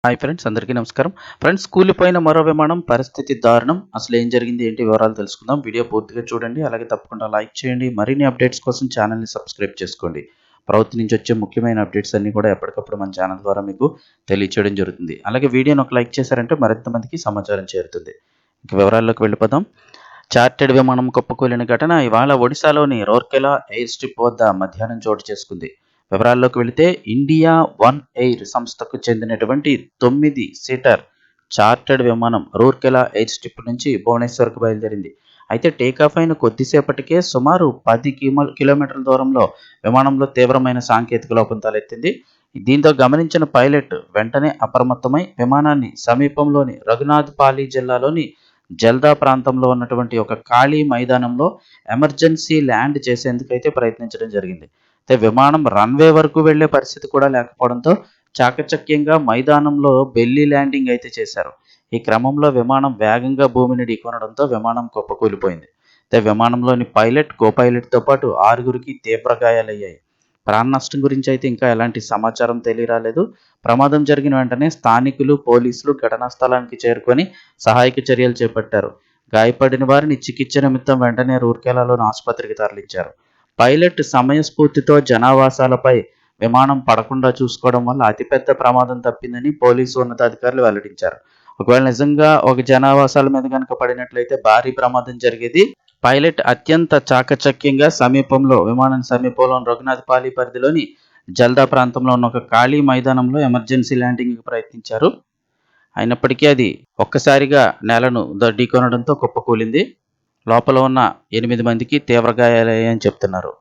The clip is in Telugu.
హాయ్ ఫ్రెండ్స్, అందరికీ నమస్కారం. ఫ్రెండ్స్, కూలిపోయిన మరో విమానం పరిస్థితి దారుణం. అసలు ఏం జరిగింది, ఏంటి వివరాలు తెలుసుకుందాం. వీడియో పూర్తిగా చూడండి, అలాగే తప్పకుండా లైక్ చేయండి. మరిన్ని అప్డేట్స్ కోసం ఛానల్ని సబ్స్క్రైబ్ చేసుకోండి. ప్రభుత్వం నుంచి వచ్చే ముఖ్యమైన అప్డేట్స్ అన్నీ కూడా ఎప్పటికప్పుడు మన ఛానల్ ద్వారా మీకు తెలియచేయడం జరుగుతుంది. అలాగే వీడియోని ఒక లైక్ చేశారంటే మరింత మందికి సమాచారం చేరుతుంది. ఇక వివరాల్లోకి వెళ్ళిపోదాం. చార్టెడ్ విమానం కుప్పకూలిన ఘటన ఇవాళ ఒడిశాలోని రౌర్కెలా ఎయిర్ స్ట్రిప్ వద్ద మధ్యాహ్నం చోటు చేసుకుంది. వివరాల్లోకి వెళితే ఇండియా వన్ ఎయిర్ సంస్థకు చెందినటువంటి 9 సీటర్ చార్టర్డ్ విమానం రూర్కెలా ఎయిర్ స్ట్రిప్ నుంచి భువనేశ్వర్కు బయలుదేరింది. అయితే టేకాఫ్ అయిన కొద్దిసేపటికే సుమారు 10 కిలోమీటర్ల దూరంలో విమానంలో తీవ్రమైన సాంకేతిక లోపం తలెత్తింది. దీంతో గమనించిన పైలట్ వెంటనే అప్రమత్తమై విమానాన్ని సమీపంలోని రఘునాథ్ పాలి జిల్లాలోని జల్దా ప్రాంతంలో ఉన్నటువంటి ఒక ఖాళీ మైదానంలో ఎమర్జెన్సీ ల్యాండ్ చేసేందుకైతే ప్రయత్నించడం జరిగింది. అయితే విమానం రన్వే వరకు వెళ్లే పరిస్థితి కూడా లేకపోవడంతో చాకచక్యంగా మైదానంలో బెల్లీ ల్యాండింగ్ అయితే చేశారు. ఈ క్రమంలో విమానం వేగంగా భూమిని ఢీకొనడంతో విమానం కుప్పకూలిపోయింది. అయితే విమానంలోని పైలట్, కో పైలట్తో పాటు 6గురికి తీవ్ర గాయాలయ్యాయి. ప్రాణ నష్టం గురించి అయితే ఇంకా ఎలాంటి సమాచారం తెలియరాలేదు. ప్రమాదం జరిగిన వెంటనే స్థానికులు, పోలీసులు ఘటనా స్థలానికి చేరుకొని సహాయక చర్యలు చేపట్టారు. గాయపడిన వారిని చికిత్స నిమిత్తం వెంటనే రూర్కెలాలోని ఆసుపత్రికి తరలించారు. పైలట్ సమయస్ఫూర్తితో జనావాసాలపై విమానం పడకుండా చూసుకోవడం వల్ల అతిపెద్ద ప్రమాదం తప్పిందని పోలీసు ఉన్నతాధికారులు వెల్లడించారు. ఒకవేళ నిజంగా ఒక జనావాసాల మీద కనుక పడినట్లయితే భారీ ప్రమాదం జరిగేది. పైలట్ అత్యంత చాకచక్యంగా విమానం సమీపంలో రఘునాథ్ పాలి పరిధిలోని జల్దా ప్రాంతంలో ఉన్న ఒక ఖాళీ మైదానంలో ఎమర్జెన్సీ ల్యాండింగ్ ప్రయత్నించారు. అయినప్పటికీ అది ఒక్కసారిగా నేలను ఢీకొనడంతో కుప్పకూలింది. లోపల ఉన్న 8 మందికి తీవ్ర గాయాలయ్యాయని చెప్తున్నారు.